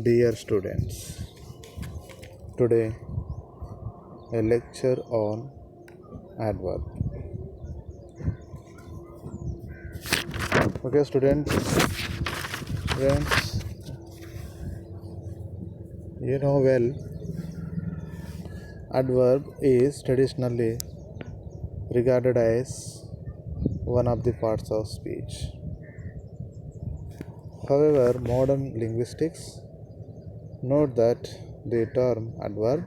Dear students, today a lecture on adverb. Okay, friends, you know well, adverb is traditionally regarded as one of the parts of speech. However, modern linguistics note that the term adverb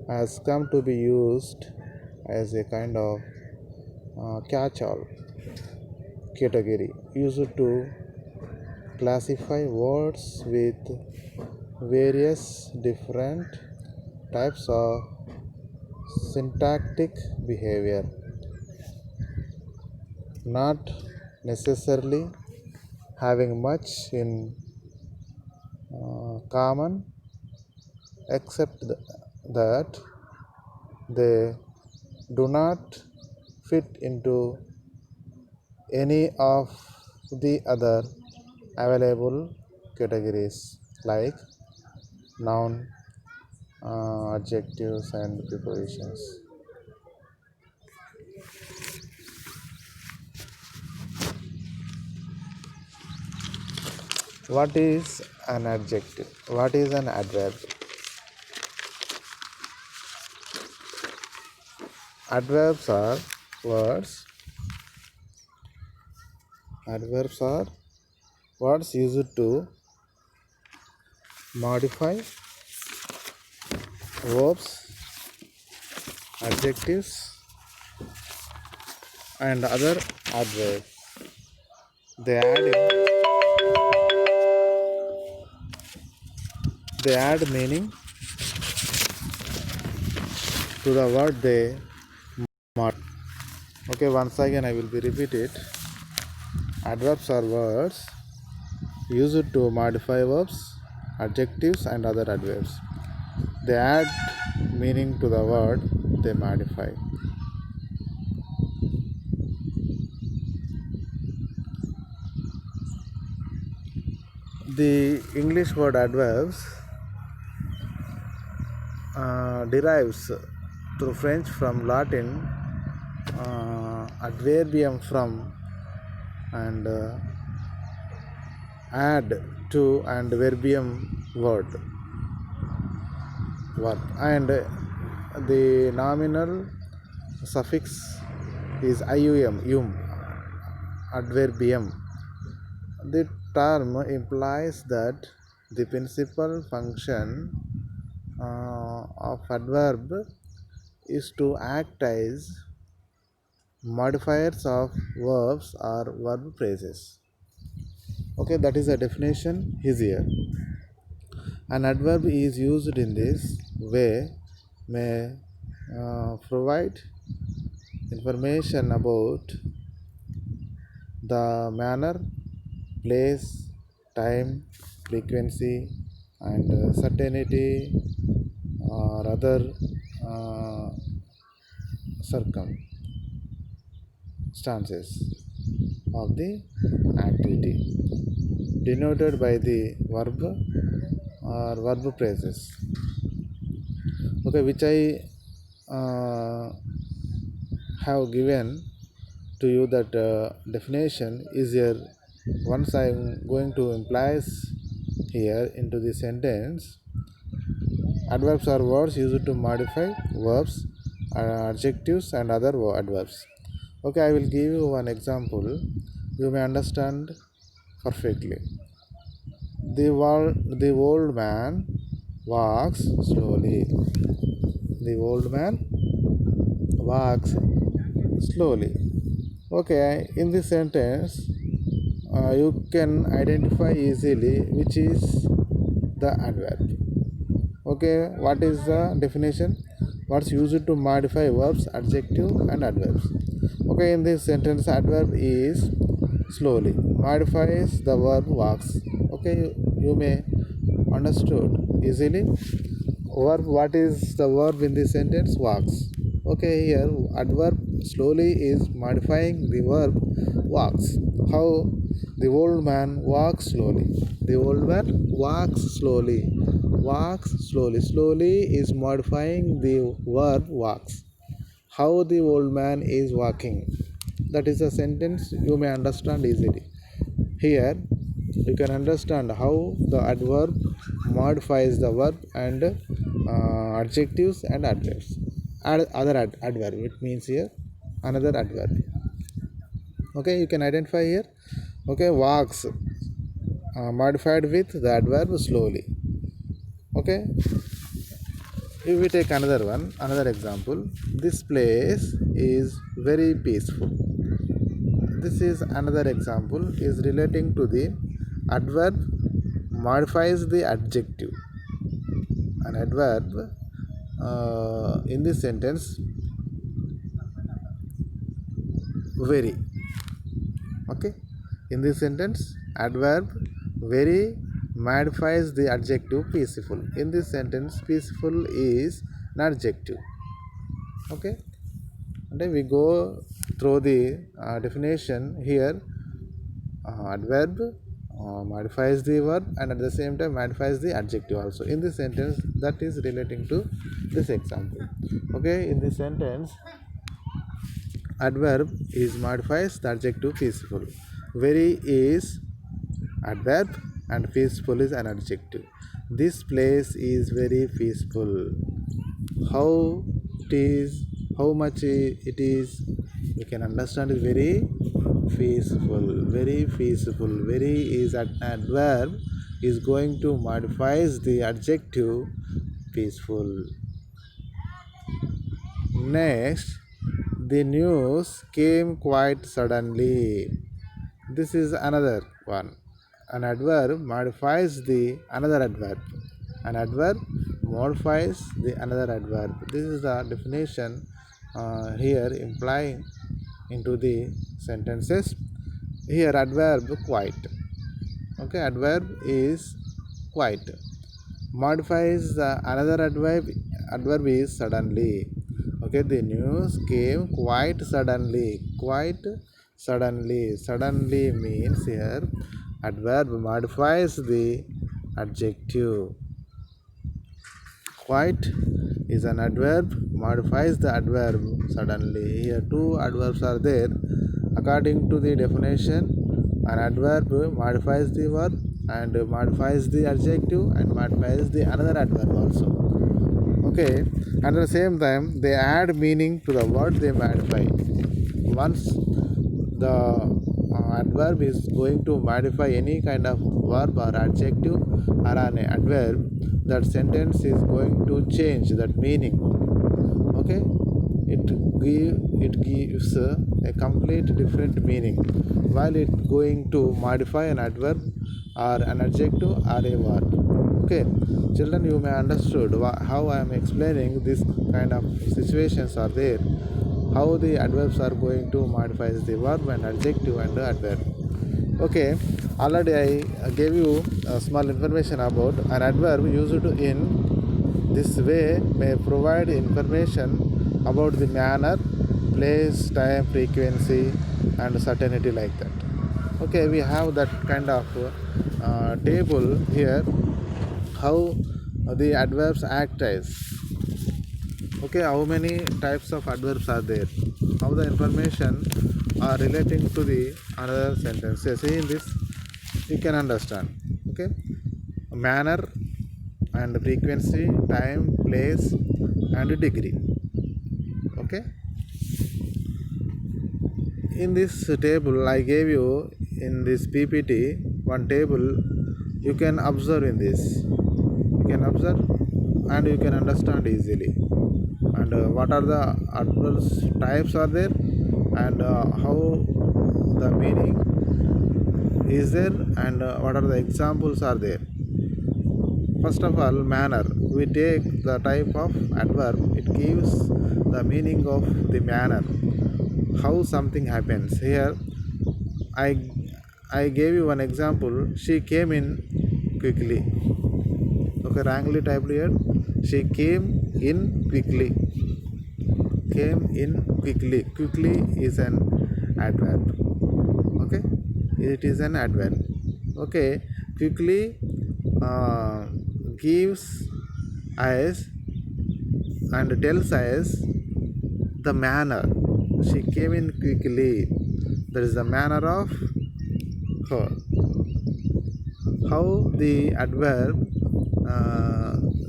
has come to be used as a kind of catch-all category used to classify words with various different types of syntactic behavior, not necessarily having much in common, except that they do not fit into any of the other available categories like noun, adjectives, and prepositions. What is an adjective? What is an adverb? Adverbs are words. Adverbs are words used to modify verbs, adjectives, and other adverbs. They add meaning to the word they mod. Okay, once again I will be repeat it. Adverbs are words used to modify verbs, adjectives, and other adverbs. They add meaning to the word they modify. The English word adverbs derives through French from Latin adverbium from and add to and verbium word and the nominal suffix is ium adverbium. The term implies that the principal function of adverb is to act as modifiers of verbs or verb phrases. Okay, that is the definition is here. An adverb is used in this way may provide information about the manner, place, time, frequency, and certainty or other circumstances of the activity denoted by the verb or verb phrases. Okay, which I have given to you that definition is here. Once I am going to imply here into the sentence. Adverbs are words used to modify verbs, adjectives, and other adverbs. Okay, I will give you one example. You may understand perfectly. The old man walks slowly. The old man walks slowly. Okay, in this sentence, you can identify easily which is the adverb. Okay, what is the definition? What's used to modify verbs, adjective, and adverbs. Okay, in this sentence, adverb is slowly modifies the verb walks. Okay, you may understood easily. Verb, what is the verb in this sentence? Walks. Okay, here adverb slowly is modifying the verb walks. How The old man walks slowly. The old man walks slowly. Walks slowly. Slowly is modifying the verb walks. How the old man is walking. That is a sentence you may understand easily. Here you can understand how the adverb modifies the verb and adjectives and adverbs. Other adverb, it means here another adverb. Okay, you can identify here. Okay, walks modified with the adverb slowly. Okay, if we take another one, another example, this place is very peaceful. This is another example, is relating to the adverb modifies the adjective. An adverb in this sentence, very. Okay, in this sentence, adverb very modifies the adjective peaceful. In this sentence, peaceful is an adjective. Okay, and then we go through the definition here. Adverb modifies the verb and at the same time modifies the adjective also. In this sentence, that is relating to this example. Okay, in this sentence, adverb is modifies the adjective peaceful. Very is adverb and peaceful is an adjective. This place is very peaceful. How it is, how much it is, we can understand is very peaceful. Very peaceful. Very is an adverb is going to modifies the adjective peaceful. Next, the news came quite suddenly. This is another one. An adverb modifies the another adverb. An adverb modifies the another adverb. This is the definition here implying into the sentences. Here adverb quite. Okay, adverb is quite. Modifies the another adverb. Adverb is suddenly. Okay, the news came quite suddenly. Quite suddenly. Suddenly means here adverb modifies the adjective. Quite is an adverb modifies the adverb suddenly. Here two adverbs are there. According to the definition, an adverb modifies the verb and modifies the adjective and modifies the another adverb also. Okay, and at the same time they add meaning to the word they modify. Once the adverb is going to modify any kind of verb or adjective or an adverb, that sentence is going to change that meaning. Okay, it gives a complete different meaning while it going to modify an adverb or an adjective or a verb. Okay, children, you may understood how I am explaining this kind of situations are there, how the adverbs are going to modify the verb and adjective and adverb. Okay, already I gave you small information about an adverb used in this way may provide information about the manner, place, time, frequency and certainty like that. Okay, we have that kind of table here, how the adverbs act as. Okay, how many types of adverbs are there, how the information are relating to the another sentences. See in this you can understand. Okay, manner and frequency, time, place and degree. Okay, in this table I gave you in this PPT one table. You can observe in this, you can observe and you can understand easily. And what are the adverbs types are there and how the meaning is there and what are the examples are there. First of all, manner. We take the type of adverb, it gives the meaning of the manner, how something happens. Here I gave you one example. She came in quickly. Okay, wrongly typed here. She came in quickly. Came in quickly. Quickly is an adverb. Okay, it is an adverb. Okay, quickly uh, gives us and tells us the manner. She came in quickly. That is the manner of her. How the adverb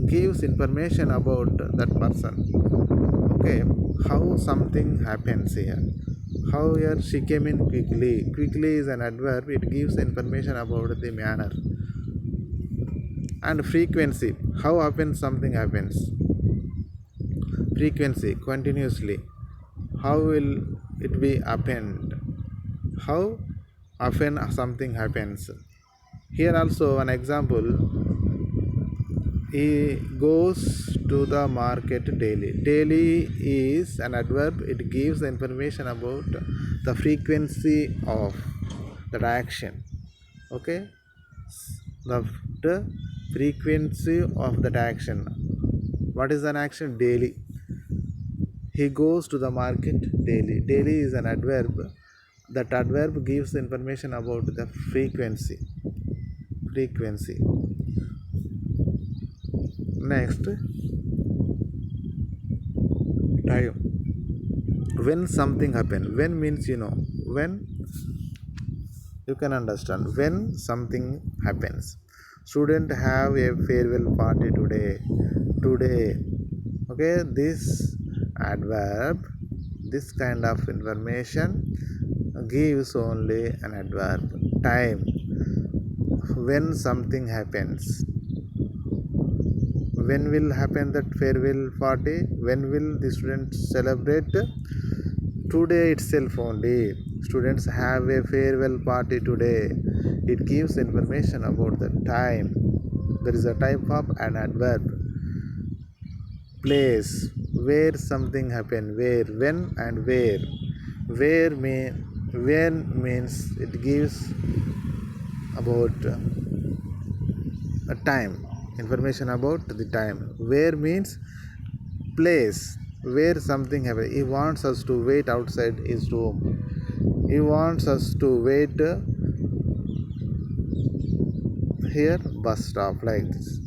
gives information about that person. Okay, how something happens here. How here she came in quickly. Quickly is an adverb, it gives information about the manner. And frequency, how often something happens. Frequency, continuously. How will it be happened? How often something happens. Here also an example, he goes to the market daily. Daily is an adverb, it gives the information about the frequency of that action. Okay, the frequency of that action. What is an action? Daily. He goes to the market daily. Daily is an adverb. That adverb gives information about the frequency. Frequency. Next, time. When something happens. When means when you can understand. When something happens. Student have a farewell party today. Today. Okay, this adverb, this kind of information gives only an adverb. Time. When something happens. When will happen that farewell party? When will the students celebrate? Today itself only. Students have a farewell party today. It gives information about the time. There is a type of an adverb. Place, where something happened. Where, when, and where. When means it gives about a time, information about the time. Where means place, where something happened. He wants us to wait outside his room. He wants us to wait here bus stop, like this.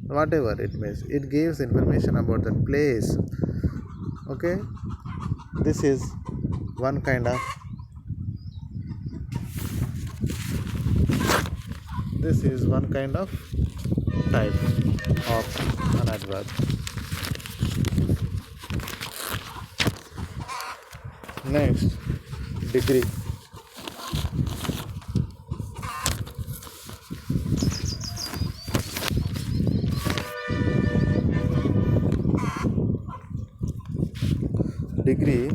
Whatever it means, it gives information about the place. Okay, this is one kind of type of an adverb. Next, degree. Degree,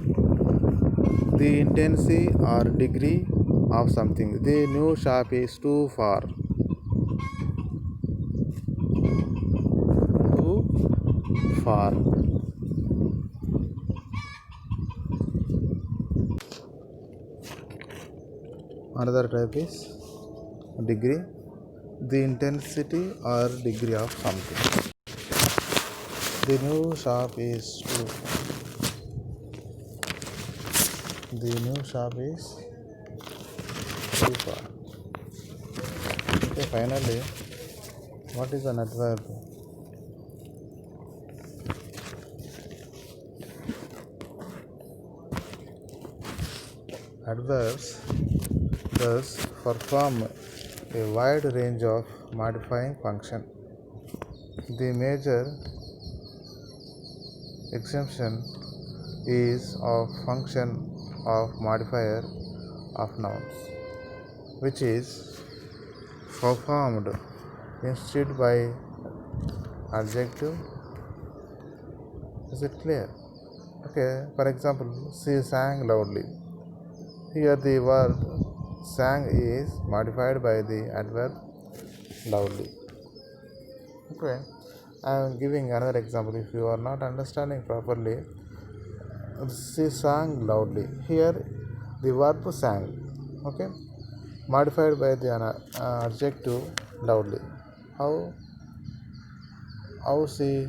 the intensity or degree of something. The new shop is too far. Too far. Another type is degree, the intensity or degree of something. The new shop is too. The new shop is too far. Okay, finally, what is an adverb? Adverbs thus perform a wide range of modifying function. The major exemption is of function of modifier of nouns, which is performed instead by adjective. Is it clear? Okay, for example, she sang loudly. Here the verb sang is modified by the adverb loudly. Okay, I am giving another example. If you are not understanding properly, she sang loudly. Here the verb sang, okay, modified by the adjective loudly. How she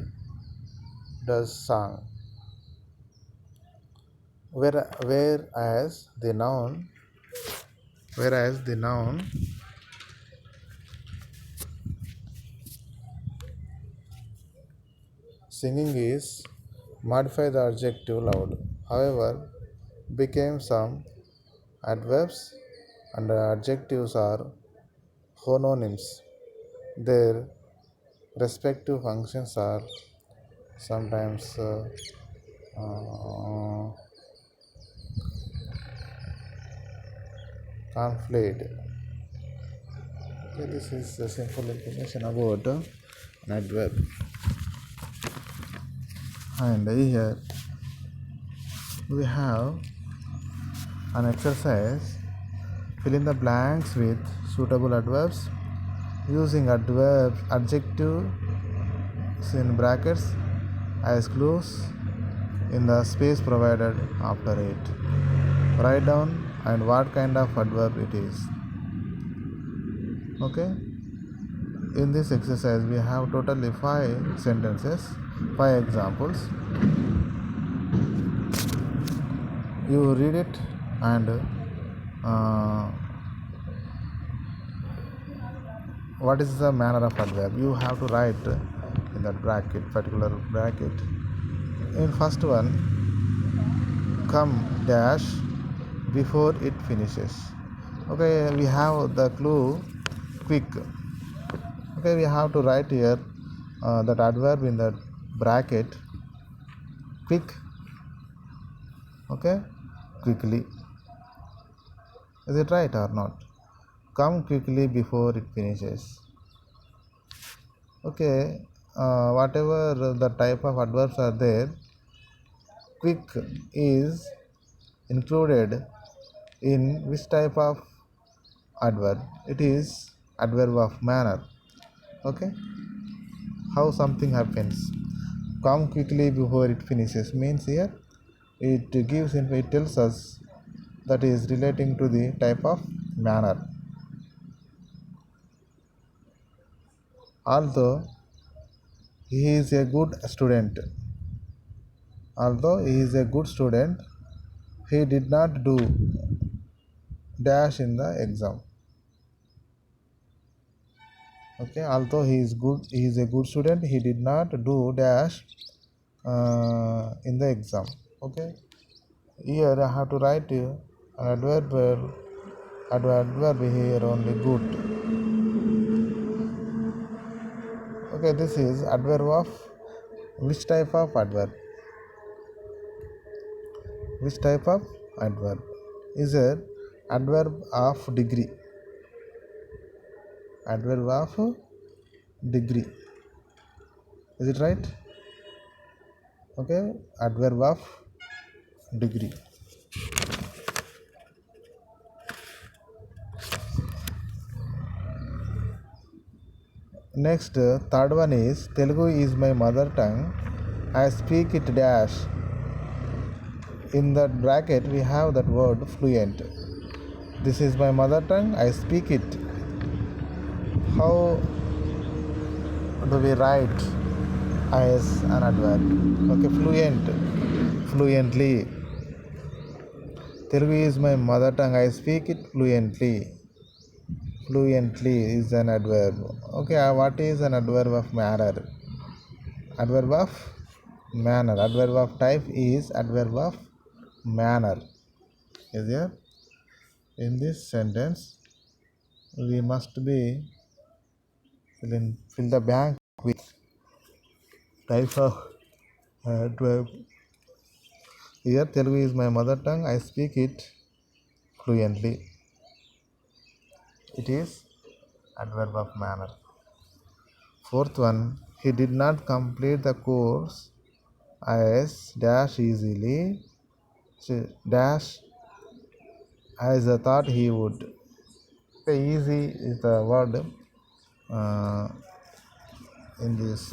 does sang. Whereas the noun whereas the noun singing is modify the adjective loud. However, became some adverbs and adjectives are homonyms. Their respective functions are sometimes uh, conflict. Okay, this is the simple information about an adverb. And here we have an exercise. Fill in the blanks with suitable adverbs using adjectives in brackets as clues in the space provided after it. Write down and what kind of adverb it is. Okay. In this exercise we have totally 5 sentences, 5 examples. You read it and what is the manner of adverb? You have to write in that particular bracket. In first one, come dash before it finishes. Okay, we have the clue quick. Okay, we have to write here that adverb in the bracket quick. Okay, quickly. Is it right or not? Come quickly before it finishes. Okay, whatever the type of adverbs are there, quick is included in which type of adverb? It is adverb of manner. Okay, how something happens. Come quickly before it finishes means here it tells us that is relating to the type of manner. Although he is a good student, he did not do dash in the exam. Okay, although he is a good student, he did not do dash in the exam. Okay, here I have to write an adverb here only good. Okay, this is adverb of which type of adverb? Which type of adverb? Is it adverb of degree? Adverb of degree. Is it right? Okay, adverb of degree. Next, third one is Telugu is my mother tongue. I speak it dash. In that bracket, we have that word fluent. This is my mother tongue. I speak it. How do we write as an adverb? Okay, fluently. Telugu is my mother tongue. I speak it fluently. Fluently is an adverb. Okay, what is an adverb of manner? Adverb of manner. Adverb of type is adverb of manner. Is there? In this sentence, we must be fill the blank with type of adverb. Here, Telugu is my mother tongue. I speak it fluently. It is adverb of manner. Fourth one, he did not complete the course as dash easily dash as I thought he would. Okay, easy is the word in this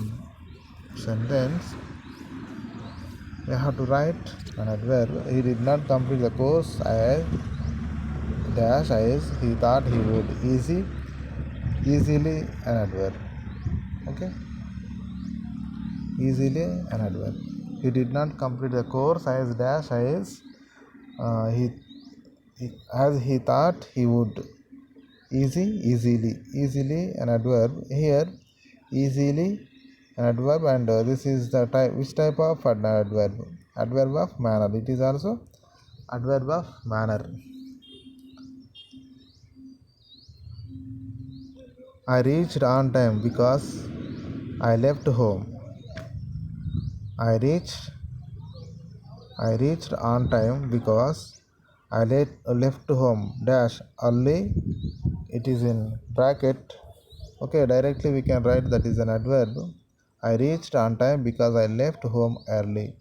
sentence. We have to write an adverb. He did not complete the course as dash as he thought he would. Easily an adverb. Okay, easily an adverb. He did not complete the course as dash as as he thought he would. Easy, easily an adverb. Here, easily an adverb, and this is the type. Which type of adverb? Adverb of manner. It is also adverb of manner. I reached on time because I left home. I reached I reached on time because left home dash early. It is in bracket. Okay, directly we can write that is an adverb. I reached on time because I left home early.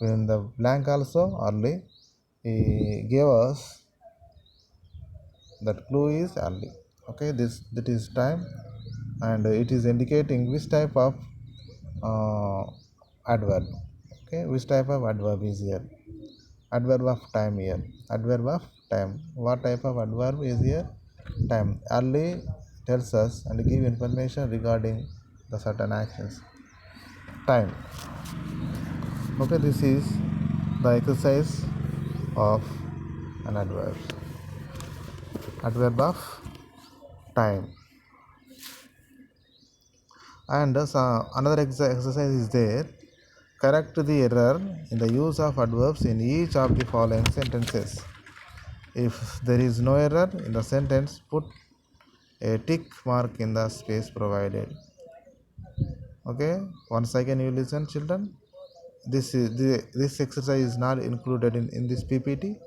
In the blank also early. He gave us that clue is early. Okay, this that is time, and it is indicating which type of uh, adverb. Okay, which type of adverb is here? Adverb of time here. Adverb of time. What type of adverb is here? Time. Early tells us and give information regarding the certain actions. Time. Okay, this is the exercise of an adverb. Adverb of time. And another exercise is there. Correct the error in the use of adverbs in each of the following sentences. If there is no error in the sentence, put a tick mark in the space provided. Okay, once again you listen, children. This exercise is not included in this PPT.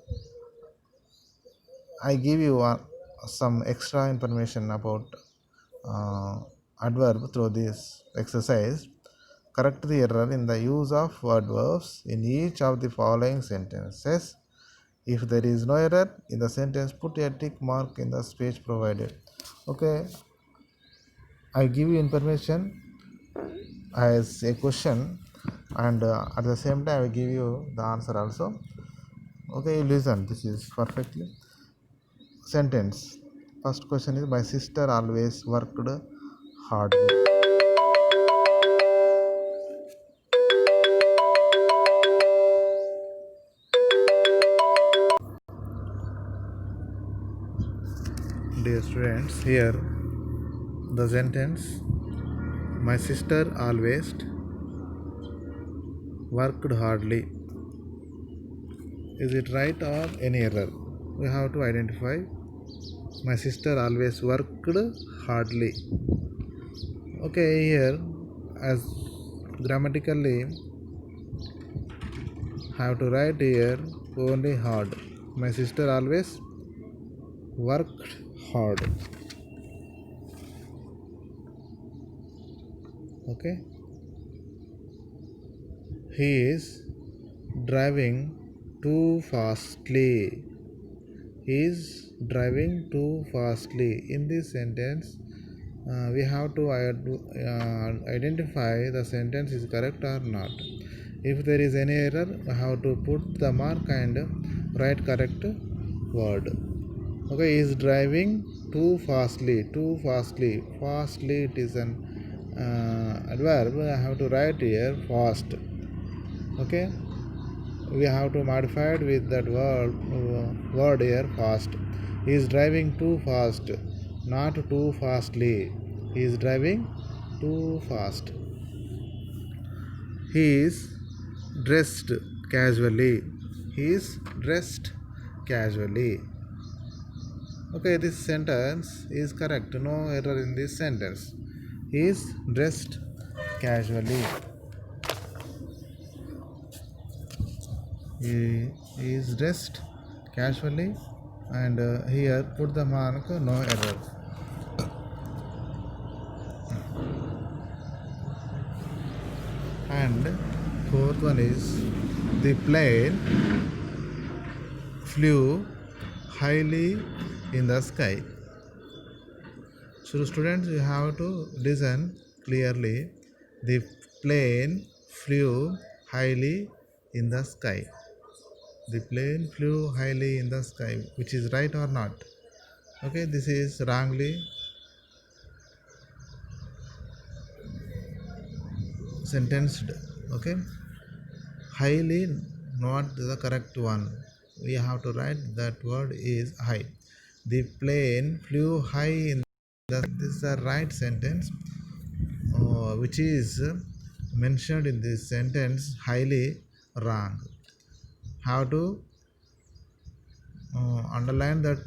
I give you some extra information about uh, adverb through this exercise. Correct the error in the use of adverbs in each of the following sentences. If there is no error in the sentence, put a tick mark in the space provided. Okay, I give you information as a question, and at the same time I give you the answer also. Okay, listen, this is perfectly sentence. First question is, my sister always worked hardly. Dear students, here the sentence, my sister always worked hardly. Is it right or any error? We have to identify. My sister always worked hardly. Okay, here as grammatically have to write here only hard. My sister always worked hard. Okay, he is driving too fastly. He is driving too fastly. In this sentence, we have to identify the sentence is correct or not. If there is any error, we have to put the mark and write correct word. Okay, he is driving too fastly. Too fastly. Fastly, it is an adverb. I have to write here fast. Okay, we have to modify it with that word here fast. He is driving too fast, not too fastly. He is driving too fast. He is dressed casually. He is dressed casually. Okay, this sentence is correct. No error in this sentence. He is dressed casually. He is dressed casually, and here put the mark no error. And fourth one is, the plane flew highly in the sky. So students, you have to listen clearly. The plane flew highly in the sky. The plane flew highly in the sky, which is right or not? Okay, this is wrongly sentenced. Okay, highly not the correct one. we have to write that word is high. The plane flew high in the. This is the right sentence, which is mentioned in this sentence highly wrong. How to underline that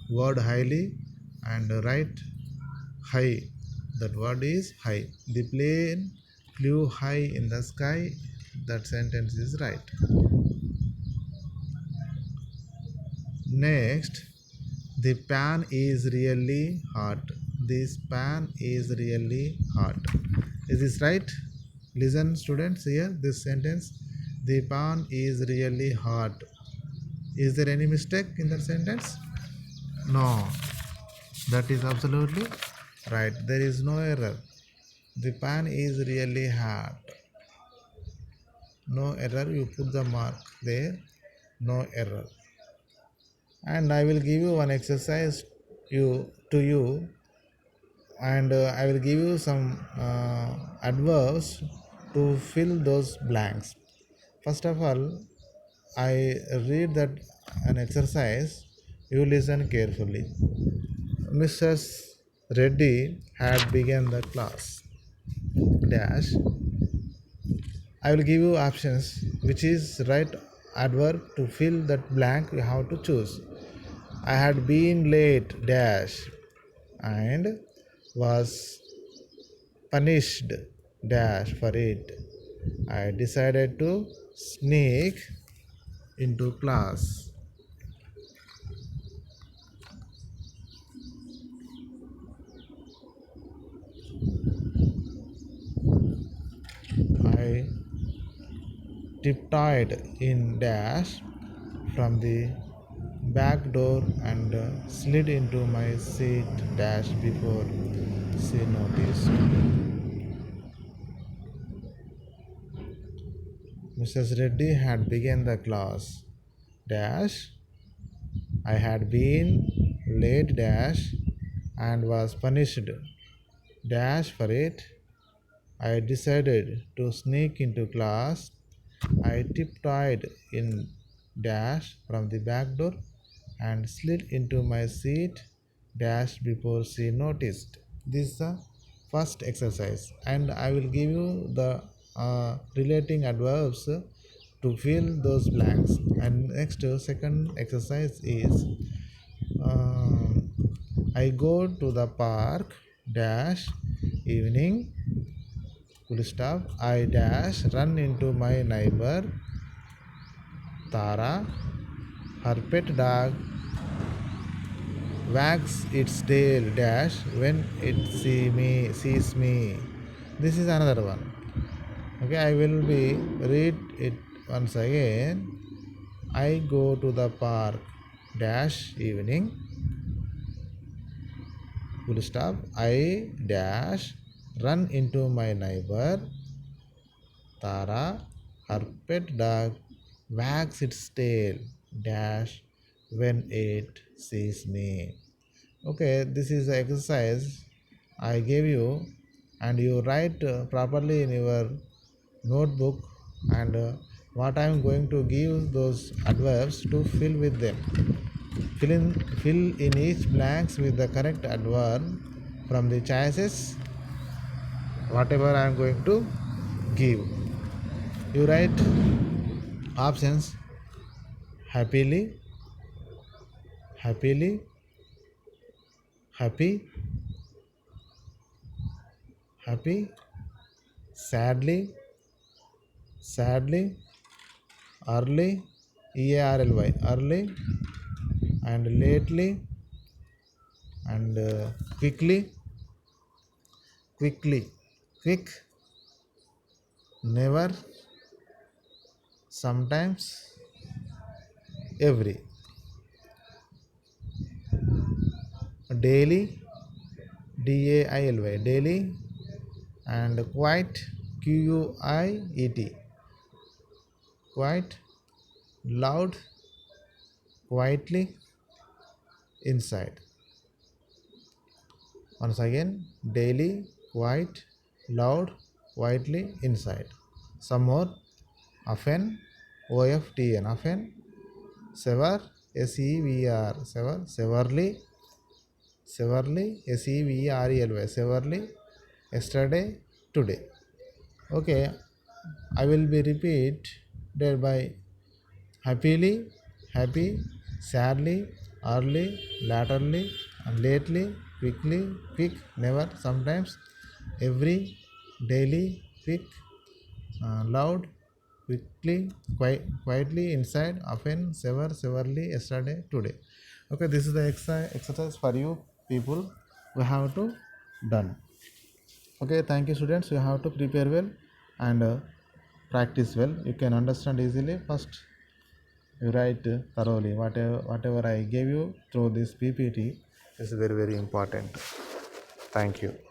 word highly and write high. That word is high. The plane flew high in the sky. That sentence is right. Next, the pan is really hot. This pan is really hot. Is this right? Listen, students, here this sentence. The pan is really hot. Is there any mistake in that sentence? No. That is absolutely right. There is no error. The pan is really hot. No error. You put the mark there. No error. And I will give you one exercise to you, and I will give you some adverbs to fill those blanks. First of all, I read that an exercise. You listen carefully. Mrs. Reddy had begun the class. Dash. I will give you options, which is right adverb to fill that blank. You have to choose. I had been late. Dash and was punished dash for it. I decided to sneak into class. I tiptoed in dash from the back door and slid into my seat dash before she noticed. Mrs. Reddy had begun the class. Dash. I had been late dash and was punished dash for it. I decided to sneak into class. I tiptoed in dash from the back door and slid into my seat dash before she noticed. This is the first exercise, and I will give you the relating adverbs to fill those blanks. And next, second exercise is uh, I go to the park dash evening full stop. I dash run into my neighbor Tara. Her pet dog wags its tail dash when it sees me. This is another one. Okay, I will be read it once again. I go to the park dash evening full stop. I dash run into my neighbor Tara. Her pet dog wags its tail dash when it sees me. Okay, this is the exercise I gave you, and you write properly in your notebook, and what I am going to give those adverbs to fill with them. Fill in each blanks with the correct adverb from the choices whatever I am going to give. You write options: happily, happily, happy, happy, sadly, sadly, early, EARLY, early, and lately, and quickly, quickly, quick, never, sometimes, every, daily, DAILY, daily, and quite, QUIET, quite, loud, quietly, inside. Once again, daily, quiet, loud, quietly, inside. Some more, often, OFTN, often, sever, sever, sever, severely, severely, severely, severely, yesterday, today. Okay, I will be repeat thereby happily, happy, sadly, early, latterly, and lately, quickly, quick, never, sometimes, every, daily, quick, loud, quickly, quietly, inside, often, severely, yesterday, today. Okay, this is the exercise for you people. We have to done. Okay, thank you students. You have to prepare well and practice well. You can understand easily. First, you write thoroughly. Whatever I gave you through this PPT is very important. Thank you.